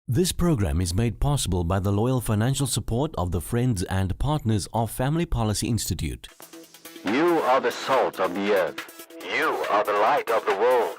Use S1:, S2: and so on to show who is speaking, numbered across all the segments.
S1: This program is made possible by the loyal financial support of the friends and partners of Family Policy Institute.
S2: You are the salt of the earth. You are the light of the world.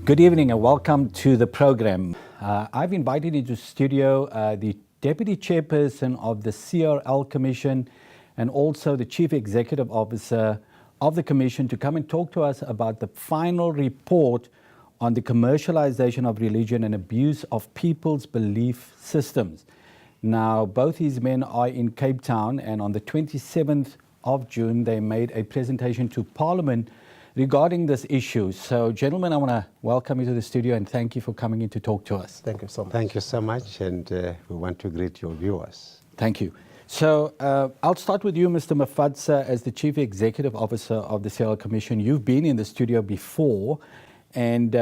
S3: Good evening and welcome to the program. I've invited into studio the Deputy Chairperson of the CRL Commission and also the Chief Executive Officer of the Commission to come and talk to us about the final report on the commercialization of religion and abuse of people's belief systems. Now, both these men are in Cape Town, and on the 27th of June, they made a presentation to Parliament regarding this issue. So, gentlemen, I want to welcome you to the studio and thank you for coming in to talk to us.
S4: Thank you so much.
S5: Thank you so much, and we want to greet your viewers.
S3: Thank you. So, I'll start with you, Mr. Mafadza, as the Chief Executive Officer of the CRL Commission. You've been in the studio before, and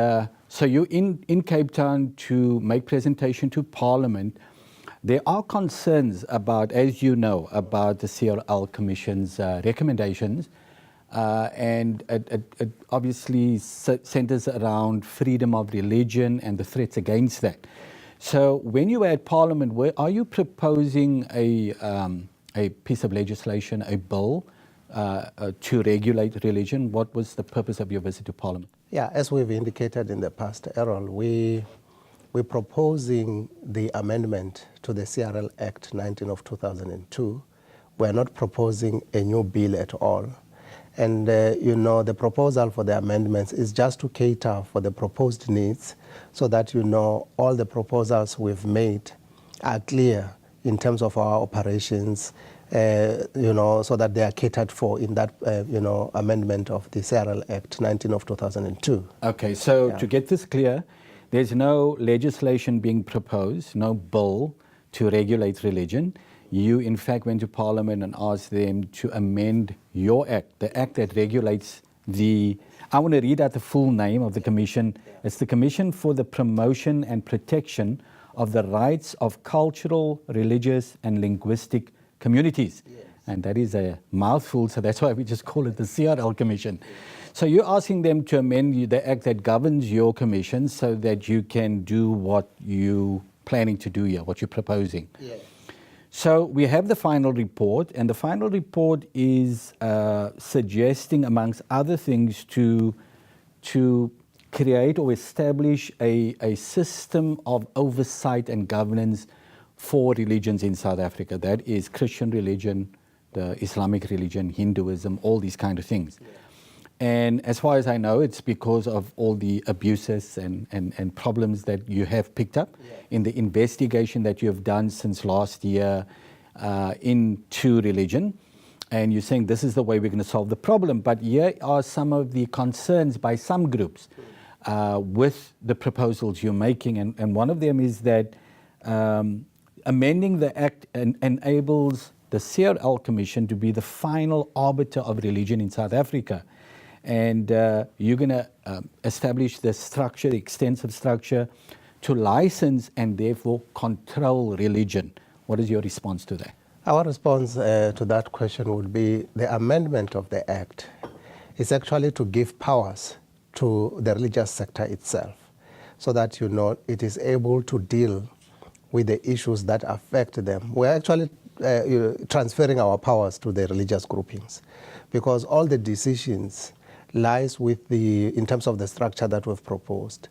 S3: so you're in Cape Town to make presentation to Parliament. There are concerns about, as you know, about the CRL Commission's recommendations. And it obviously centers around freedom of religion and the threats against that. So when you were at Parliament, are you proposing a piece of legislation, a bill to regulate religion? What was the purpose of your visit to Parliament?
S4: Yeah, as we've indicated in the past, Errol, we're proposing the amendment to the CRL Act 19 of 2002. We're not proposing a new bill at all. And, the proposal for the amendments is just to cater for the proposed needs so that, all the proposals we've made are clear in terms of our operations, so that they are catered for in that, amendment of the CRL Act 19 of 2002.
S3: Okay, so to get this clear, there's no legislation being proposed, no bill to regulate religion. You, in fact, went to Parliament and asked them to amend your act, the act that regulates I want to read out the full name of the Commission. It's the Commission for the Promotion and Protection of the Rights of Cultural, Religious and Linguistic Communities. Yes. And that is a mouthful, so that's why we just call it the CRL Commission. Yes. So you're asking them to amend the act that governs your commission so that you can do what you're planning to do here, what you're proposing. Yes. So we have the final report, and the final report is suggesting, amongst other things, to create or establish a system of oversight and governance for religions in South Africa. That is Christian religion, the Islamic religion, Hinduism, all these kind of things. Yeah. And as far as I know, it's because of all the abuses and problems that you have picked up in the investigation that you have done since last year into religion. And you're saying this is the way we're going to solve the problem. But here are some of the concerns by some groups with the proposals you're making. And one of them is that amending the Act enables the CRL Commission to be the final arbiter of religion in South Africa. And you're going to establish the structure, the extensive structure, to license and therefore control religion. What is your response to that?
S4: Our response to that question would be the amendment of the Act is actually to give powers to the religious sector itself so that, it is able to deal with the issues that affect them. We're actually transferring our powers to the religious groupings because all the decisions lies with in terms of the structure that we've proposed,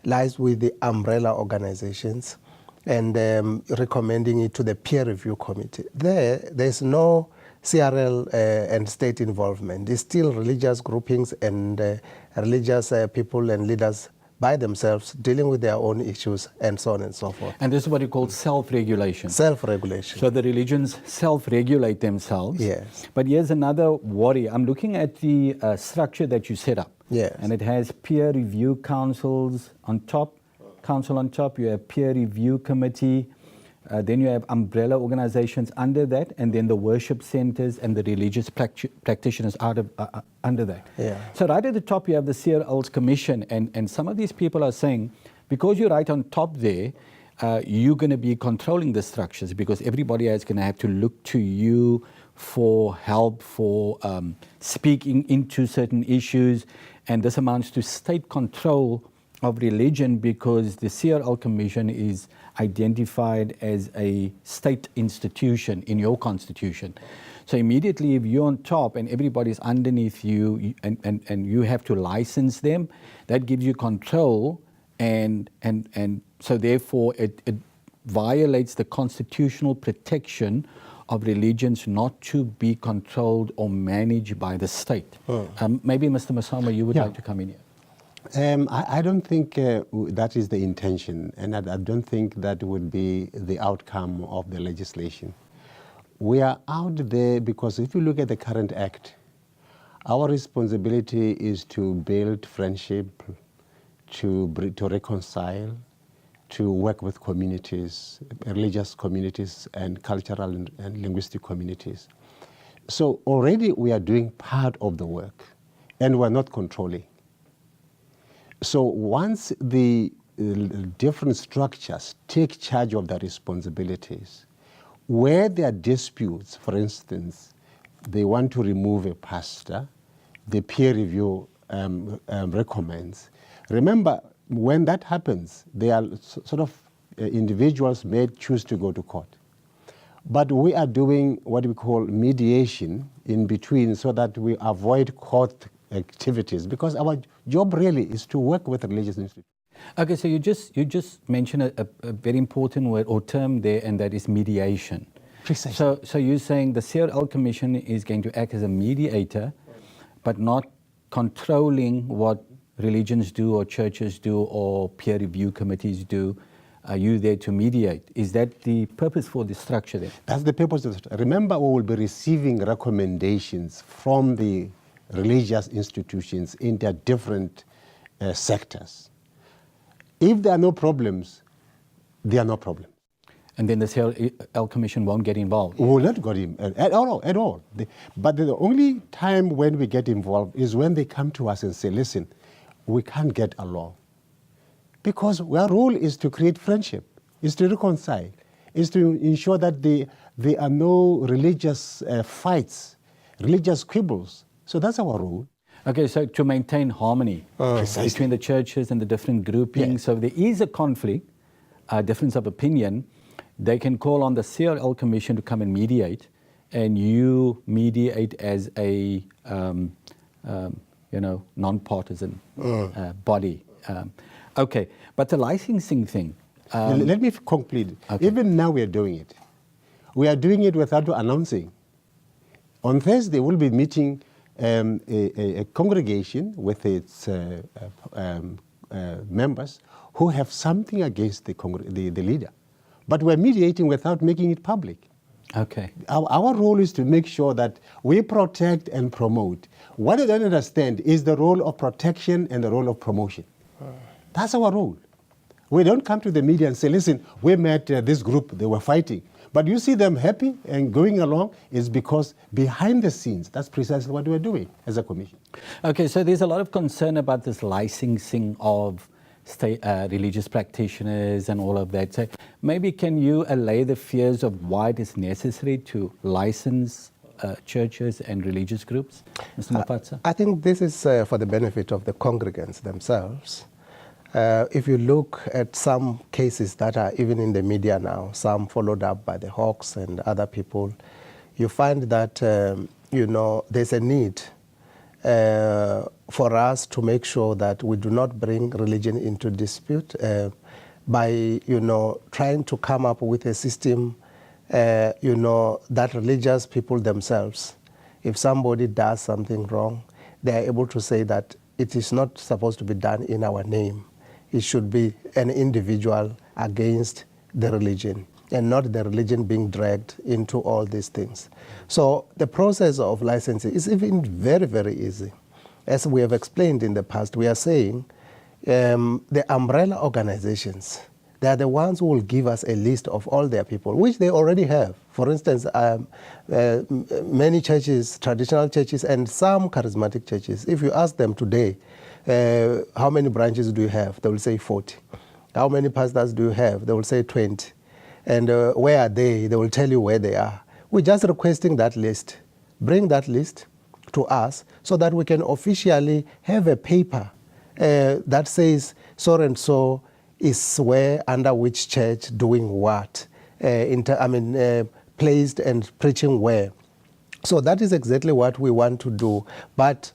S4: lies with the umbrella organizations and recommending it to the peer review committee. There's no CRL and state involvement. It's still religious groupings and religious people and leaders by themselves dealing with their own issues and so on and so forth.
S3: And this is what you call self-regulation.
S4: Self-regulation.
S3: So the religions self-regulate themselves.
S4: Yes.
S3: But here's another worry. I'm looking at the structure that you set up.
S4: Yes.
S3: And it has peer review councils on top, you have peer review committee, then you have umbrella organizations under that, and then the worship centers and the religious practitioners under that.
S4: Yeah.
S3: So right at the top you have the CRL's Commission, and some of these people are saying because you're right on top there, you're going to be controlling the structures because everybody is going to have to look to you for help, for speaking into certain issues. And this amounts to state control of religion because the CRL Commission is identified as a state institution in your constitution. So immediately if you're on top and everybody's underneath you and you have to license them, that gives you control and so therefore it violates the constitutional protection of religions not to be controlled or managed by the state. Maybe Mr. Mosoma, you would like to come in here.
S5: I don't think that is the intention, and I don't think that would be the outcome of the legislation. We are out there because if you look at the current act, our responsibility is to build friendship, to reconcile, to work with communities, religious communities and cultural and linguistic communities. So already we are doing part of the work and we're not controlling. So once the different structures take charge of their responsibilities, where there are disputes, for instance, they want to remove a pastor, the peer review recommends. Remember, when that happens, they are sort of individuals may choose to go to court. But we are doing what we call mediation in between so that we avoid court activities, because our job really is to work with religious institutions.
S3: Okay, so you just mentioned a very important word or term there, and that is mediation.
S5: Precisely.
S3: So you're saying the CRL Commission is going to act as a mediator, but not controlling what religions do or churches do or peer review committees do. Are you there to mediate? Is that the purpose for the structure there?
S5: That's the purpose of the. Remember, we will be receiving recommendations from the religious institutions in their different sectors. If there are no problems, there are no problems.
S3: And then the CRL Commission won't get involved?
S5: We will not get involved at all. But the only time when we get involved is when they come to us and say, listen, we can't get along. Because our role is to create friendship, is to reconcile, is to ensure that there are no religious fights, religious quibbles. So that's our role.
S3: Okay, so to maintain harmony between the churches and the different groupings. Yeah. So if there is a conflict, a difference of opinion, they can call on the CRL Commission to come and mediate, and you mediate as a non-partisan body. Okay, but the licensing thing.
S5: Let me complete. Okay. Even now we are doing it. We are doing it without announcing. On Thursday we'll be meeting a congregation with its members who have something against the leader. But we're mediating without making it public.
S3: Okay.
S5: Our role is to make sure that we protect and promote. What I don't understand is the role of protection and the role of promotion. That's our role. We don't come to the media and say, listen, we met this group, they were fighting. But you see them happy and going along is because behind the scenes, that's precisely what we're doing as a commission.
S3: Okay, so there's a lot of concern about this licensing of religious practitioners and all of that. So maybe can you allay the fears of why it is necessary to license churches and religious groups? Mr. Mafadza?
S4: I think this is for the benefit of the congregants themselves. If you look at some cases that are even in the media now, some followed up by the Hawks and other people, you find that, there's a need for us to make sure that we do not bring religion into dispute by, trying to come up with a system, that religious people themselves, if somebody does something wrong, they are able to say that it is not supposed to be done in our name. It should be an individual against the religion and not the religion being dragged into all these things. So the process of licensing is even very, very easy. As we have explained in the past, we are saying the umbrella organizations, they are the ones who will give us a list of all their people, which they already have. For instance, many churches, traditional churches, and some charismatic churches, if you ask them today, how many branches do you have? They will say 40. how many pastors do you have? They will say 20. And where are they? They will tell you where they are. We're just requesting that list. Bring that list to us so that we can officially have a paper that says so and so is where, under which church, doing what, placed and preaching where. So that is exactly what we want to do. But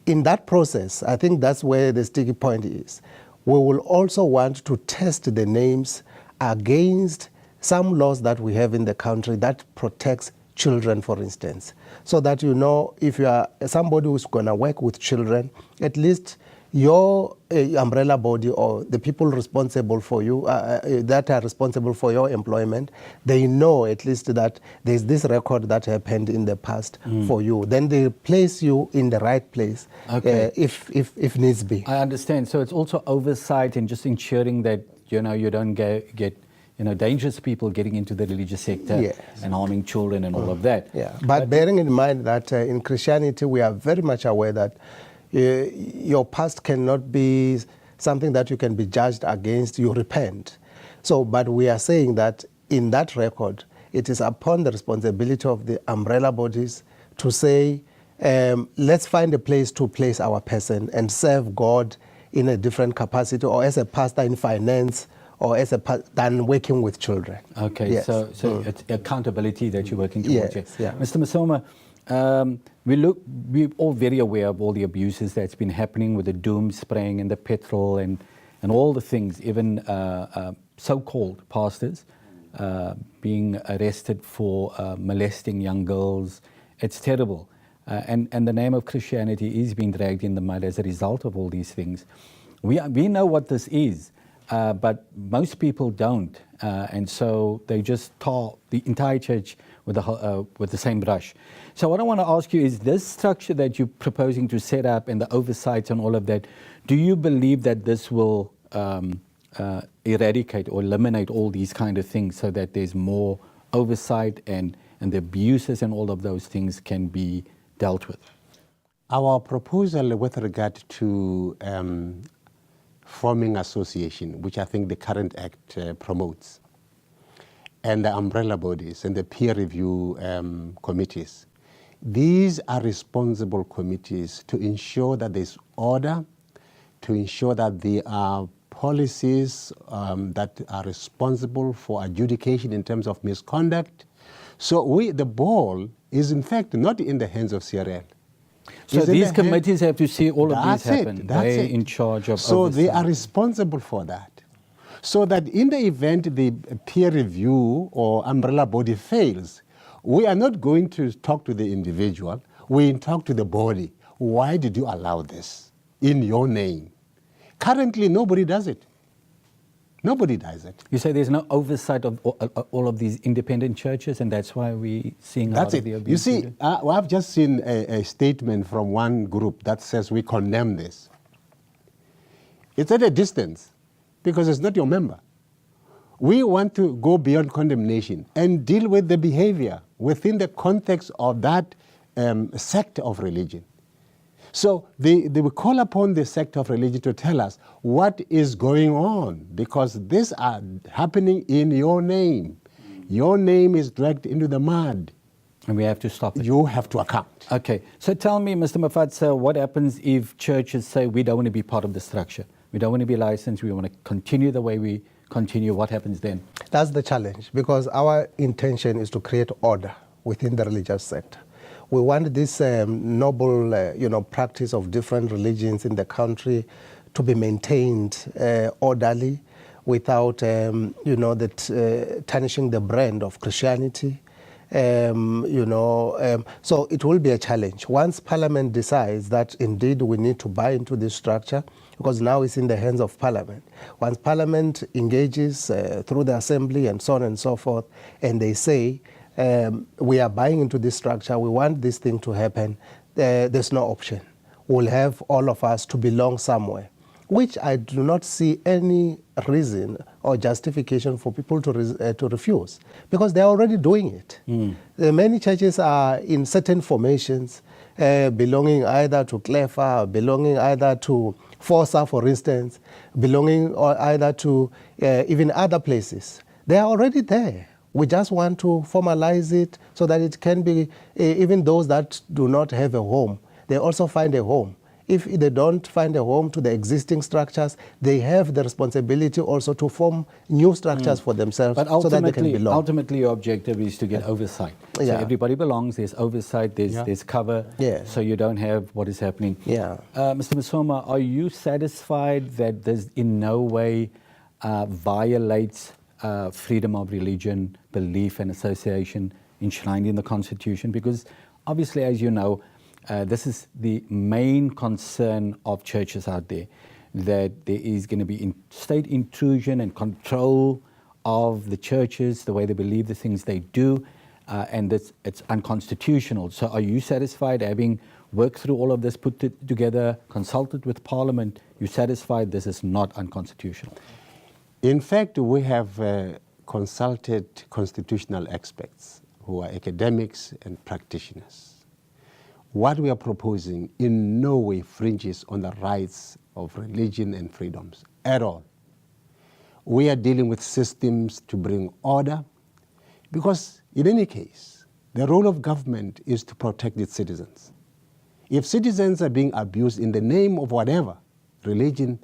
S4: in that process, I think that's where the sticky point is. We will also want to test the names against some laws that we have in the country that protects children, for instance, so that you know if you are somebody who's going to work with children, at least your umbrella body or the people responsible for you, that are responsible for your employment, they know at least that there's this record that happened in the past for you. Then they place you in the right place, if needs be.
S3: I understand. So it's also oversight and just ensuring that you don't get dangerous people getting into the religious sector and harming children and all of that.
S4: Yeah, but bearing in mind that in Christianity we are very much aware that your past cannot be something that you can be judged against. You repent. So, but we are saying that in that record, it is upon the responsibility of the umbrella bodies to say, let's find a place to place our person and serve God in a different capacity, or as a pastor in finance, or as than working with children.
S3: Okay,
S4: yes.
S3: so it's accountability that you're working towards.
S4: Yes, yeah.
S3: Mr. Mosoma, we're all very aware of all the abuses that's been happening with the doom spraying and the petrol and all the things, even so-called pastors being arrested for molesting young girls. It's terrible. And the name of Christianity is being dragged in the mud as a result of all these things. We know what this is. But most people don't, and so they just tar the entire church with the same brush. So what I want to ask you is, this structure that you're proposing to set up and the oversights and all of that, do you believe that this will eradicate or eliminate all these kind of things so that there's more oversight and the abuses and all of those things can be dealt with?
S5: Our proposal with regard to forming association, which I think the current act promotes, and the umbrella bodies and the peer review committees. These are responsible committees to ensure that there's order, to ensure that there are policies that are responsible for adjudication in terms of misconduct. So the ball is in fact not in the hands of CRL.
S3: So these committees have to see all of these happen. They're in charge of
S5: So
S3: oversight.
S5: they are responsible for that. So that in the event the peer review or umbrella body fails, we are not going to talk to the individual, we talk to the body. Why did you allow this in your name? Currently, nobody does it. Nobody does it.
S3: You say there's no oversight of all of these independent churches, and that's why we're seeing a lot of the abuse.
S5: You see, I've just seen a statement from one group that says we condemn this. It's at a distance because it's not your member. We want to go beyond condemnation and deal with the behavior within the context of that sect of religion. So they will call upon the sect of religion to tell us what is going on, because these are happening in your name. Your name is dragged into the mud.
S3: And we have to stop it.
S5: You have to account.
S3: Okay. So tell me, Mr. Mafadza, what happens if churches say we don't want to be part of the structure? We don't want to be licensed. We want to continue the way we continue. What happens then?
S4: That's the challenge, because our intention is to create order within the religious sector. We want this noble, practice of different religions in the country to be maintained orderly, without, tarnishing the brand of Christianity. So it will be a challenge. Once Parliament decides that indeed we need to buy into this structure, because now it's in the hands of Parliament. Once Parliament engages through the Assembly and so on and so forth, and they say, we are buying into this structure, we want this thing to happen, there's no option. We'll have all of us to belong somewhere, which I do not see any reason or justification for people to refuse, because they're already doing it. Many churches are in certain formations, belonging either to Clefa, belonging either to Fossa, for instance, belonging or either to even other places. They are already there. We just want to formalize it so that it can be, even those that do not have a home, they also find a home. If they don't find a home to the existing structures, they have the responsibility also to form new structures for themselves so that they can belong.
S3: Ultimately, your objective is to get oversight. So everybody belongs, there's oversight, there's cover, so you don't have what is happening. Mr. Mosoma, are you satisfied that this in no way violates freedom of religion, belief and association enshrined in the Constitution? Because obviously, as you know, this is the main concern of churches out there, that there is going to be state intrusion and control of the churches, the way they believe, the things they do, and it's unconstitutional. So are you satisfied, having worked through all of this, put it together, consulted with Parliament, you satisfied this is not unconstitutional?
S5: In fact, we have consulted constitutional experts who are academics and practitioners. What we are proposing in no way fringes on the rights of religion and freedoms at all. We are dealing with systems to bring order, because in any case, the role of government is to protect its citizens. If citizens are being abused in the name of whatever, religion,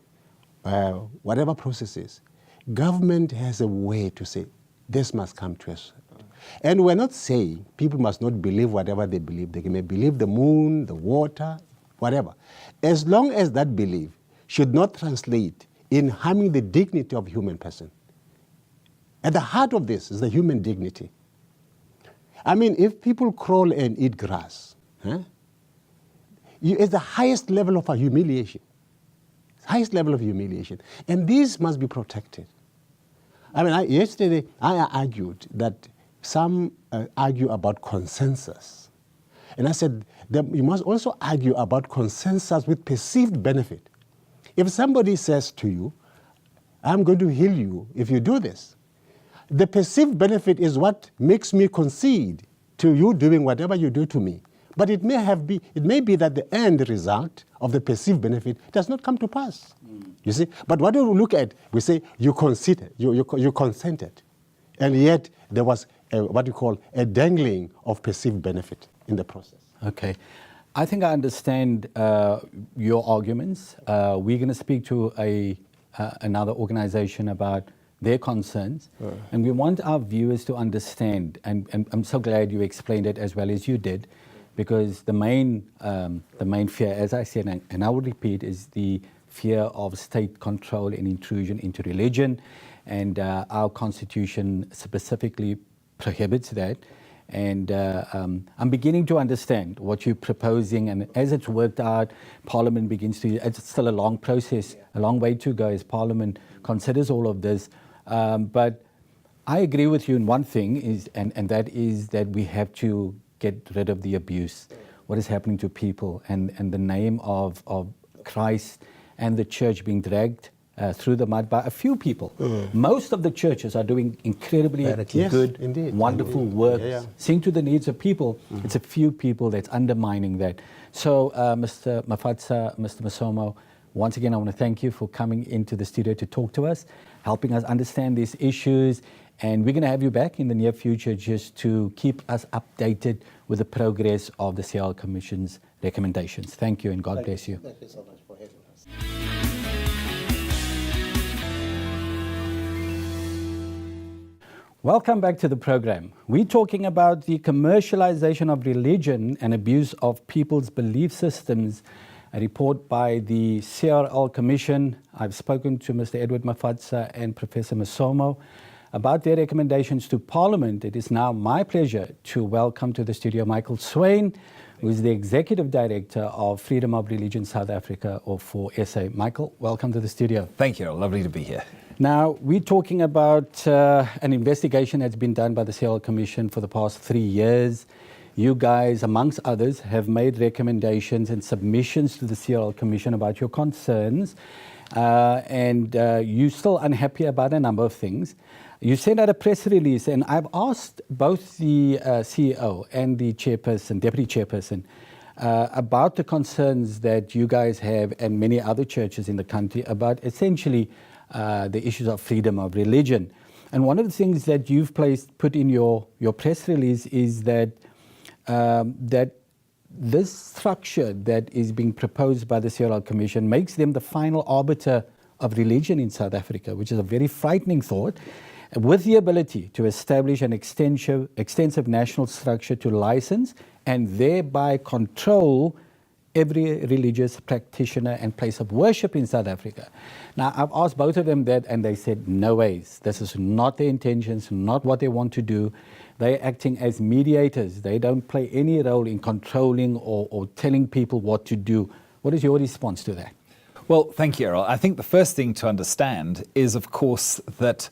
S5: whatever processes, government has a way to say, this must come to us. And we're not saying people must not believe whatever they believe. They may believe the moon, the water, whatever. As long as that belief should not translate in harming the dignity of a human person. At the heart of this is the human dignity. I mean, if people crawl and eat grass, it's the highest level of humiliation. Highest level of humiliation. And these must be protected. I mean, yesterday I argued that some argue about consensus. And I said that you must also argue about consensus with perceived benefit. If somebody says to you, I'm going to heal you if you do this, the perceived benefit is what makes me concede to you doing whatever you do to me. But it may be that the end result of the perceived benefit does not come to pass. You see? But what we look at, we say you consented, and yet there was what you call a dangling of perceived benefit in the process.
S3: Okay. I think I understand your arguments. We're going to speak to another organization about their concerns, and we want our viewers to understand, and I'm so glad you explained it as well as you did, because the main fear, as I said, and I will repeat, is the fear of state control and intrusion into religion, and our Constitution specifically prohibits that. And I'm beginning to understand what you're proposing, and as it's worked out, Parliament begins to, it's still a long process, a long way to go as Parliament considers all of this. But I agree with you in one thing, and that is that we have to get rid of the abuse, what is happening to people, and the name of Christ and the church being dragged through the mud by a few people. Most of the churches are doing incredibly good, wonderful work, seeing to the needs of people. It's a few people that's undermining that. So, Mr. Mafadza, Mr. Mosoma, once again, I want to thank you for coming into the studio to talk to us, helping us understand these issues. And we're going to have you back in the near future just to keep us updated with the progress of the CRL Commission's recommendations. Thank you, and God bless you.
S4: Thank you so much for having us.
S3: Welcome back to the program. We're talking about the commercialization of religion and abuse of people's belief systems, a report by the CRL Commission. I've spoken to Mr. Edward Mafadza and Professor Mosoma about their recommendations to Parliament. It is now my pleasure to welcome to the studio Michael Swain, who is the Executive Director of Freedom of Religion South Africa, or for SA. Michael, welcome to the studio.
S6: Thank you. Lovely to be here.
S3: Now, we're talking about an investigation that's been done by the CRL Commission for the past 3 years. You guys, amongst others, have made recommendations and submissions to the CRL Commission about your concerns. and you're still unhappy about a number of things. You sent out a press release, and I've asked both the CEO and the chairperson, deputy chairperson, about the concerns that you guys have and many other churches in the country about essentially the issues of freedom of religion. And one of the things that you've put in your press release is that that this structure that is being proposed by the CRL Commission makes them the final arbiter of religion in South Africa, which is a very frightening thought, with the ability to establish an extensive national structure to license and thereby control every religious practitioner and place of worship in South Africa. Now, I've asked both of them that, and they said, no ways. This is not their intentions, not what they want to do. They're acting as mediators. They don't play any role in controlling or telling people what to do. What is your response to that?
S6: Well, thank you, Errol. I think the first thing to understand is, of course, that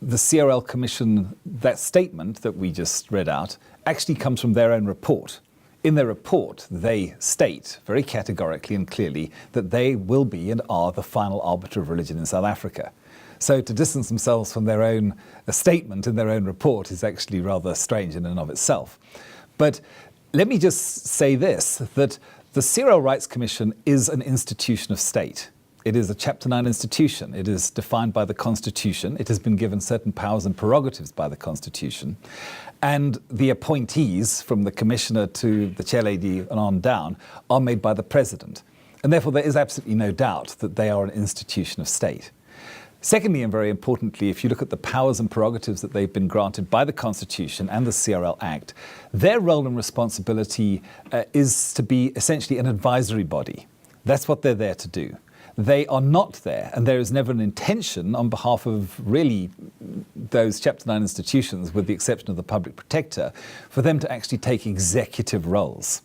S6: the CRL Commission, that statement that we just read out, actually comes from their own report. In their report, they state very categorically and clearly that they will be and are the final arbiter of religion in South Africa. So to distance themselves from their own statement in their own report is actually rather strange in and of itself. But let me just say this, that the CRL Rights Commission is an institution of state. It is a Chapter 9 institution. It is defined by the Constitution. It has been given certain powers and prerogatives by the Constitution. And the appointees, from the Commissioner to the Chairlady and on down, are made by the President. And therefore, there is absolutely no doubt that they are an institution of state. Secondly, and very importantly, if you look at the powers and prerogatives that they've been granted by the Constitution and the CRL Act, their role and responsibility is to be essentially an advisory body. That's what they're there to do. They are not there, and there is never an intention on behalf of really those Chapter 9 institutions, with the exception of the Public Protector, for them to actually take executive roles.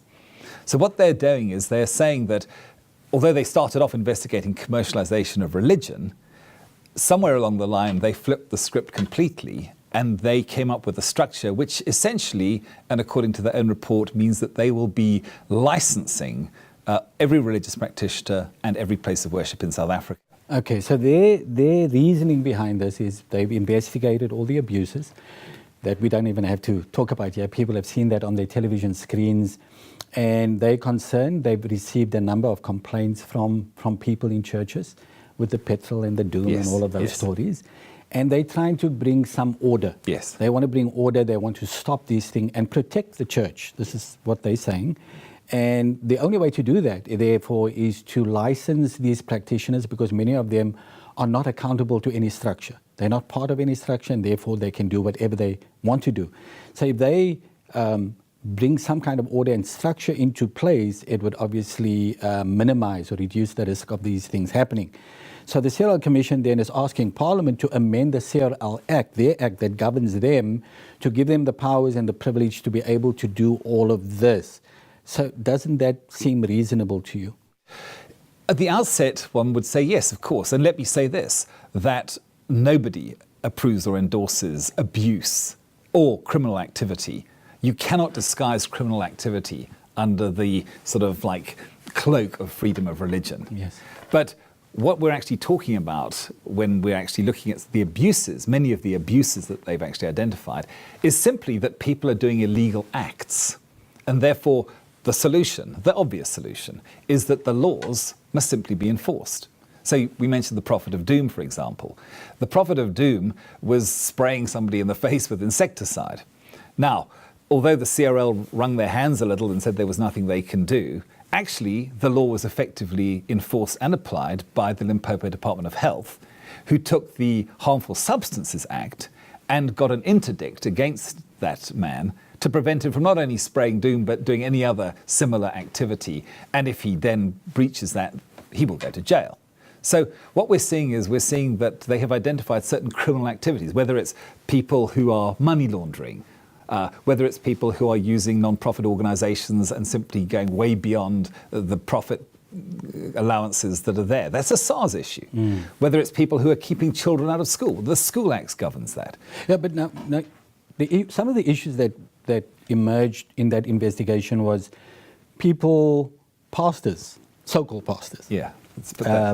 S6: So what they're doing is they're saying that although they started off investigating commercialisation of religion, somewhere along the line they flipped the script completely and they came up with a structure which essentially, and according to their own report, means that they will be licensing every religious practitioner and every place of worship in South Africa.
S3: Okay, so their reasoning behind this is they've investigated all the abuses that we don't even have to talk about here. People have seen that on their television screens, and they're concerned. They've received a number of complaints from people in churches with the petrol and the doom and all of those stories. And they're trying to bring some order.
S6: Yes.
S3: They want to bring order. They want to stop these things and protect the church. This is what they're saying. And the only way to do that, therefore, is to license these practitioners, because many of them are not accountable to any structure. They're not part of any structure, and therefore they can do whatever they want to do. So if they bring some kind of order and structure into place, it would obviously minimize or reduce the risk of these things happening. So the CRL Commission then is asking Parliament to amend the CRL Act, their act that governs them, to give them the powers and the privilege to be able to do all of this. So doesn't that seem reasonable to you?
S6: At the outset, one would say yes, of course. And let me say this, that nobody approves or endorses abuse or criminal activity. You cannot disguise criminal activity under the sort of like cloak of freedom of religion.
S3: Yes.
S6: But what we're actually talking about when we're actually looking at the abuses, many of the abuses that they've actually identified, is simply that people are doing illegal acts. And therefore, the solution, the obvious solution, is that the laws must simply be enforced. So we mentioned the Prophet of Doom, for example. The Prophet of Doom was spraying somebody in the face with insecticide. Now, although the CRL wrung their hands a little and said there was nothing they can do, actually the law was effectively enforced and applied by the Limpopo Department of Health, who took the Harmful Substances Act and got an interdict against that man to prevent him from not only spraying doom, but doing any other similar activity. And if he then breaches that, he will go to jail. So what we're seeing is that they have identified certain criminal activities, whether it's people who are money laundering, whether it's people who are using non-profit organizations and simply going way beyond the profit allowances that are there. That's a SARS issue. Whether it's people who are keeping children out of school. The School Act governs that.
S3: Yeah, but now some of the issues that emerged in that investigation was pastors, so-called pastors,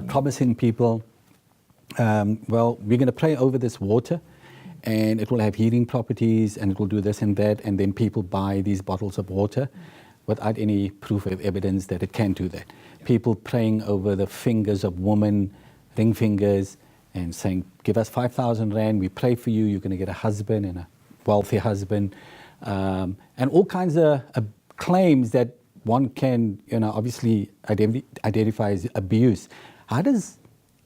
S3: promising people, well, we're going to pray over this water and it will have healing properties and it will do this and that, and then people buy these bottles of water without any proof of evidence that it can do that. People praying over the fingers of women, ring fingers, and saying, give us 5,000 Rand, we pray for you, you're going to get a husband and a wealthy husband, and all kinds of claims that one can, obviously identify as abuse. How does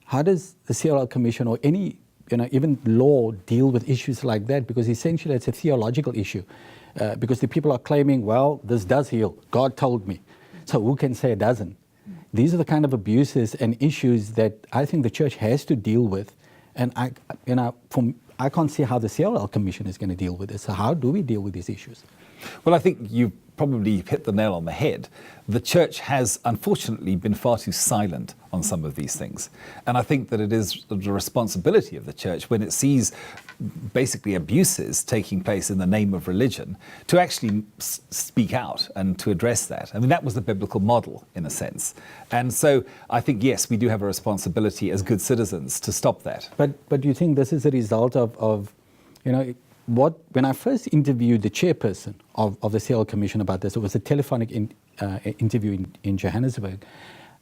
S3: the CRL Commission or any, even law deal with issues like that? Because essentially it's a theological issue. Because the people are claiming, well, this does heal. God told me. So who can say it doesn't? These are the kind of abuses and issues that I think the church has to deal with. And I can't see how the CRL Commission is going to deal with this. So how do we deal with these issues?
S6: Well, I think you probably hit the nail on the head. The church has unfortunately been far too silent on some of these things. And I think that it is the responsibility of the church, when it sees basically abuses taking place in the name of religion, to actually speak out and to address that. I mean, that was the biblical model in a sense. And so I think, yes, we do have a responsibility as good citizens to stop that.
S3: But do you think this is a result of when I first interviewed the chairperson of the CRL Commission about this, it was a telephonic interview in Johannesburg.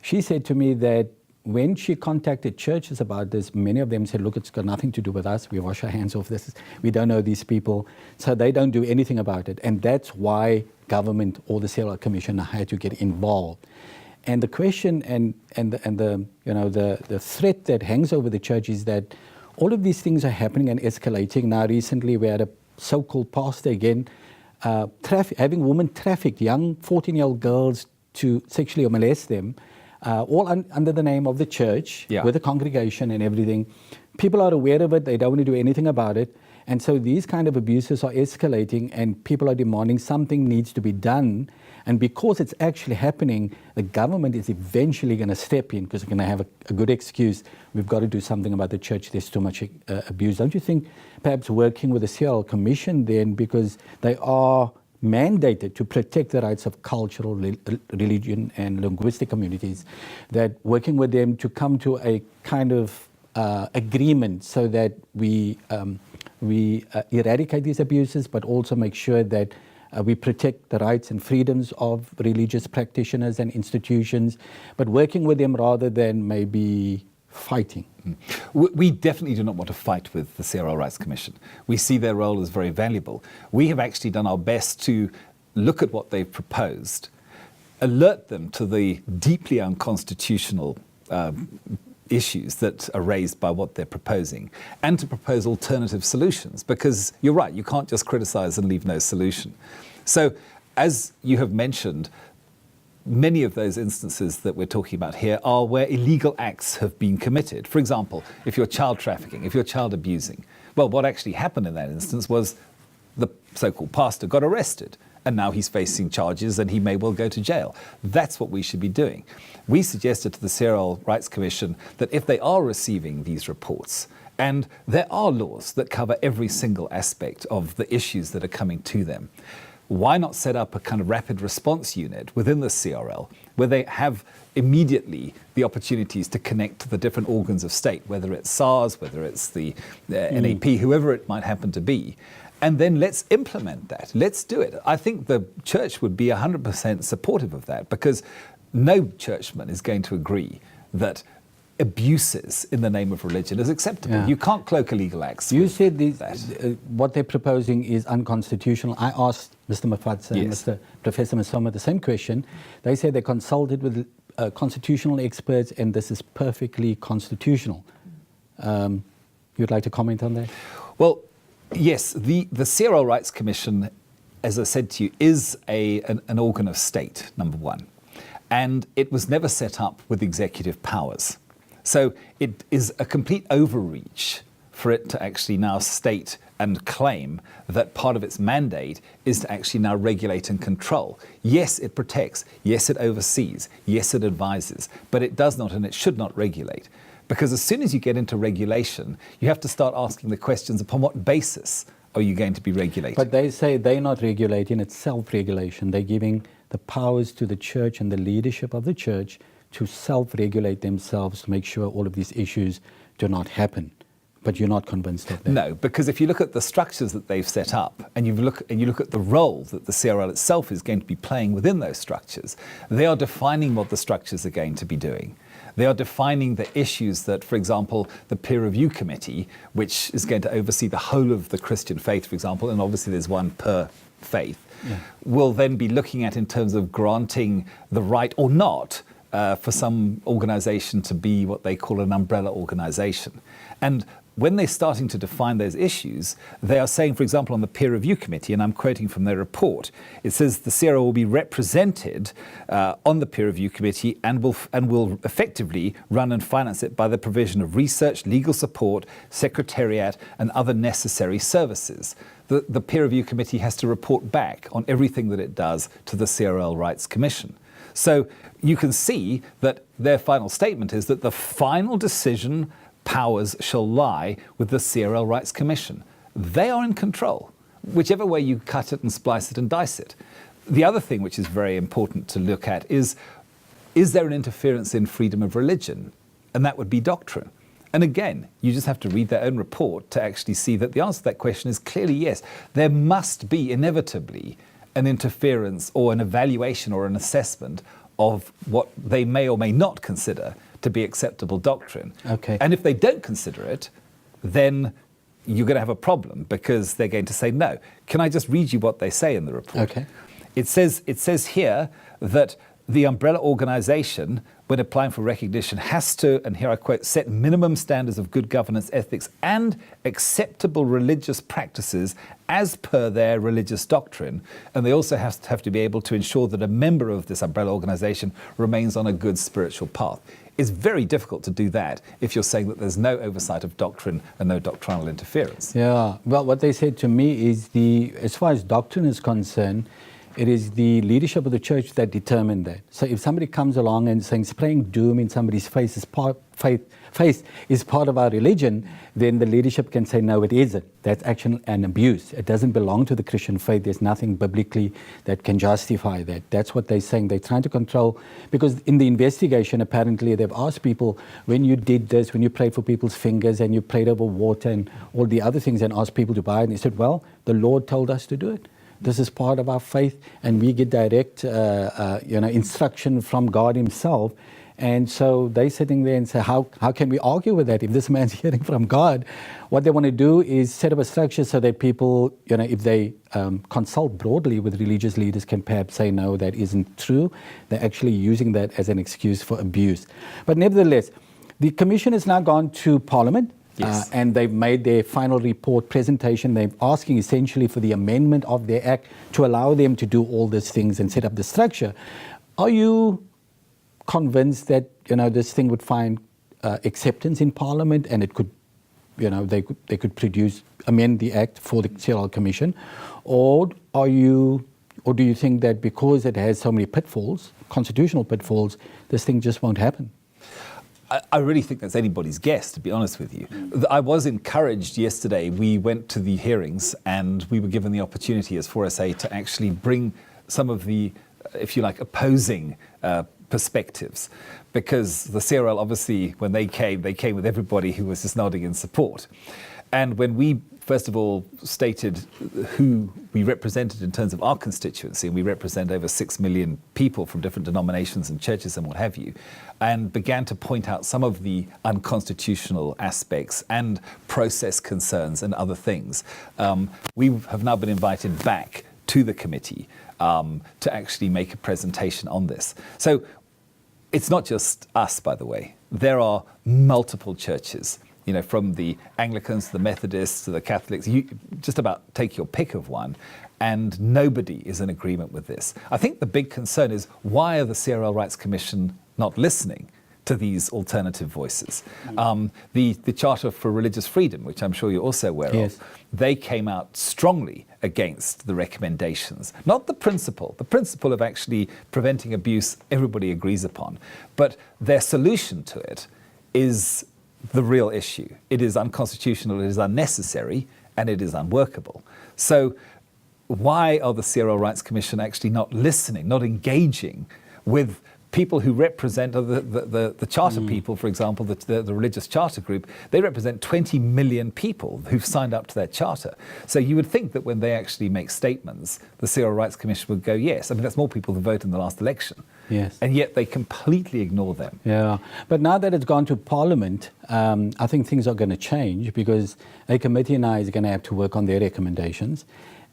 S3: She said to me that when she contacted churches about this, many of them said, look, it's got nothing to do with us. We wash our hands off this. We don't know these people. So they don't do anything about it. And that's why government or the CRL Commission had to get involved. And the question and the threat that hangs over the church is that all of these things are happening and escalating. Now, recently we had a so-called pastor again, having women trafficked, young 14-year-old girls, to sexually molest them, all under the name of the church, with the congregation and everything. People are aware of it. They don't want to do anything about it. And so these kind of abuses are escalating and people are demanding something needs to be done. And because it's actually happening, the government is eventually going to step in because they're going to have a good excuse. We've got to do something about the church. There's too much abuse. Don't you think perhaps working with the CRL Commission then, because they are mandated to protect the rights of cultural, religion and linguistic communities, that working with them to come to a kind of agreement so that we eradicate these abuses, but also make sure that we protect the rights and freedoms of religious practitioners and institutions, but working with them rather than maybe fighting.
S6: We definitely do not want to fight with the CRL Rights Commission. We see their role as very valuable. We have actually done our best to look at what they've proposed, alert them to the deeply unconstitutional issues that are raised by what they're proposing, and to propose alternative solutions, because you're right, you can't just criticize and leave no solution. So, as you have mentioned, many of those instances that we're talking about here are where illegal acts have been committed. For example, if you're child trafficking, if you're child abusing, well, what actually happened in that instance was the so-called pastor got arrested, and now he's facing charges and he may well go to jail. That's what we should be doing. We suggested to the CRL Rights Commission that if they are receiving these reports, and there are laws that cover every single aspect of the issues that are coming to them, why not set up a kind of rapid response unit within the CRL where they have immediately the opportunities to connect to the different organs of state, whether it's SARS, whether it's the NAP, whoever it might happen to be. And then let's implement that. Let's do it. I think the church would be 100% supportive of that, because no churchman is going to agree that abuses in the name of religion is acceptable. You can't cloak illegal acts.
S3: You said what they're proposing is unconstitutional. I asked Mr. Mafadza and Mr. Professor Mosoma the same question. They said they consulted with constitutional experts and this is perfectly constitutional. You'd like to comment on that?
S6: Well, yes, the CRL Rights Commission, as I said to you, is an organ of state, number one. And it was never set up with executive powers. So it is a complete overreach for it to actually now state and claim that part of its mandate is to actually now regulate and control. Yes, it protects. Yes, it oversees. Yes, it advises. But it does not and it should not regulate. Because as soon as you get into regulation, you have to start asking the questions, upon what basis are you going to be regulated?
S3: But they say they're not regulating, it's self-regulation. They're giving the powers to the church and the leadership of the church to self-regulate themselves to make sure all of these issues do not happen. But you're not convinced of that?
S6: No, because if you look at the structures that they've set up and you look at the role that the CRL itself is going to be playing within those structures, they are defining what the structures are going to be doing. They are defining the issues that, for example, the peer review committee, which is going to oversee the whole of the Christian faith, for example, and obviously there's one per faith, will then be looking at in terms of granting the right or not for some organisation to be what they call an umbrella organisation. And when they're starting to define those issues, they are saying, for example, on the peer review committee, and I'm quoting from their report, it says the CRL will be represented on the peer review committee and will effectively run and finance it by the provision of research, legal support, secretariat, and other necessary services. The peer review committee has to report back on everything that it does to the CRL Rights Commission. So you can see that their final statement is that the final decision powers shall lie with the CRL Rights Commission. They are in control, whichever way you cut it and splice it and dice it. The other thing which is very important to look at is there an interference in freedom of religion? And that would be doctrine. And again, you just have to read their own report to actually see that the answer to that question is clearly yes. There must be inevitably an interference or an evaluation or an assessment of what they may or may not consider to be acceptable doctrine.
S3: Okay.
S6: And if they don't consider it, then you're going to have a problem because they're going to say no. Can I just read you what they say in the report?
S3: Okay.
S6: It says here that the umbrella organisation, when applying for recognition, has to, and here I quote, set minimum standards of good governance, ethics, and acceptable religious practices as per their religious doctrine. And they also have to be able to ensure that a member of this umbrella organisation remains on a good spiritual path. It's very difficult to do that if you're saying that there's no oversight of doctrine and no doctrinal interference.
S3: Yeah, well, what they said to me is as far as doctrine is concerned, it is the leadership of the church that determine that. So if somebody comes along and saying spraying doom in somebody's face is part of our religion, then the leadership can say, no, it isn't. That's actually an abuse. It doesn't belong to the Christian faith. There's nothing biblically that can justify that. That's what they're saying. They're trying to control, because in the investigation, apparently, they've asked people, when you did this, when you prayed for people's fingers and you prayed over water and all the other things and asked people to buy it, and they said, well, the Lord told us to do it. This is part of our faith, and we get direct instruction from God himself. And so they're sitting there and say, how can we argue with that if this man's hearing from God? What they want to do is set up a structure so that people, if they consult broadly with religious leaders, can perhaps say, no, that isn't true. They're actually using that as an excuse for abuse. But nevertheless, the Commission has now gone to Parliament.
S6: Yes.
S3: And they've made their final report presentation. They're asking essentially for the amendment of their act to allow them to do all these things and set up the structure. Are you convinced that this thing would find acceptance in Parliament and it could, they could amend the act for the CRL Commission, or do you think that because it has so many pitfalls, constitutional pitfalls, this thing just won't happen?
S6: I really think that's anybody's guess, to be honest with you. I was encouraged yesterday. We went to the hearings and we were given the opportunity as 4SA to actually bring some of the, if you like, opposing perspectives. Because the CRL, obviously, when they came with everybody who was just nodding in support. And when we, first of all, stated who we represented in terms of our constituency, and we represent over 6 million people from different denominations and churches and what have you, and began to point out some of the unconstitutional aspects and process concerns and other things, we have now been invited back to the committee to actually make a presentation on this. So it's not just us, by the way. There are multiple churches, from the Anglicans to the Methodists to the Catholics. You just about take your pick of one, and nobody is in agreement with this. I think the big concern is, why are the CRL Rights Commission not listening to these alternative voices? The Charter for Religious Freedom, which I'm sure you're also aware
S3: Yes.
S6: of, they came out strongly against the recommendations. Not the principle. The principle of actually preventing abuse, everybody agrees upon. But their solution to it is the real issue. It is unconstitutional, it is unnecessary, and it is unworkable. So why are the CRL Rights Commission actually not listening, not engaging with people who represent the charter people, for example, the religious charter group, they represent 20 million people who've signed up to their charter. So you would think that when they actually make statements, the CRL Rights Commission would go, yes. I mean, that's more people than voted in the last election.
S3: Yes.
S6: And yet they completely ignore them.
S3: Yeah, but now that it's gone to Parliament, I think things are going to change, because a committee now is going to have to work on their recommendations.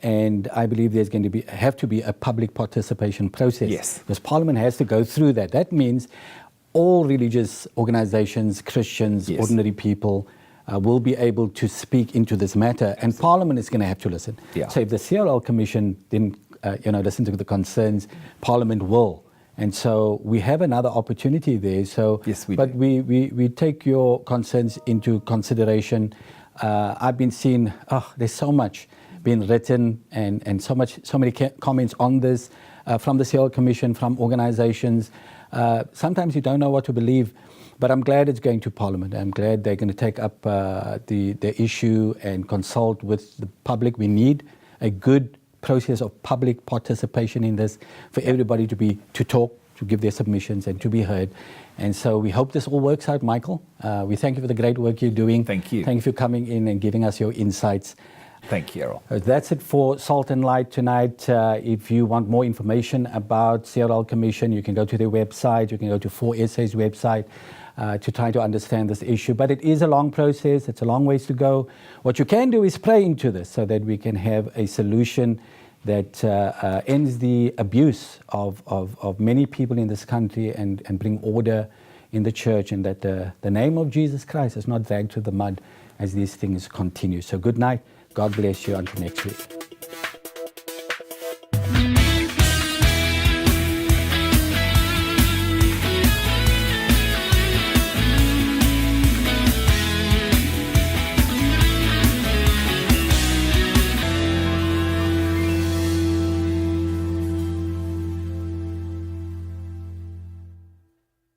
S3: And I believe there's going to have to be a public participation process.
S6: Yes.
S3: Because Parliament has to go through that. That means all religious organizations, Christians,
S6: Yes.
S3: ordinary people, will be able to speak into this matter. And Parliament is going to have to listen.
S6: Yeah.
S3: So if the CRL Commission didn't listen to the concerns, Parliament will. And so we have another opportunity there. So,
S6: Yes, we
S3: but
S6: do.
S3: we take your concerns into consideration. I've been seeing, there's so much being written and so many comments on this from the CRL Commission, from organizations. Sometimes you don't know what to believe, but I'm glad it's going to Parliament. I'm glad they're going to take up the issue and consult with the public. We need a good process of public participation in this, for everybody to talk, to give their submissions and to be heard. And so we hope this all works out, Michael. We thank you for the great work you're doing.
S6: Thank you.
S3: Thank you for coming in and giving us your insights.
S6: Thank you, Errol.
S3: That's it for Salt and Light tonight. If you want more information about CRL Commission, you can go to their website, you can go to 4SA's website to try to understand this issue. But it is a long process, it's a long ways to go. What you can do is pray into this so that we can have a solution that ends the abuse of many people in this country and bring order in the church, and that the name of Jesus Christ is not dragged through the mud as these things continue. So good night. God bless you until next week.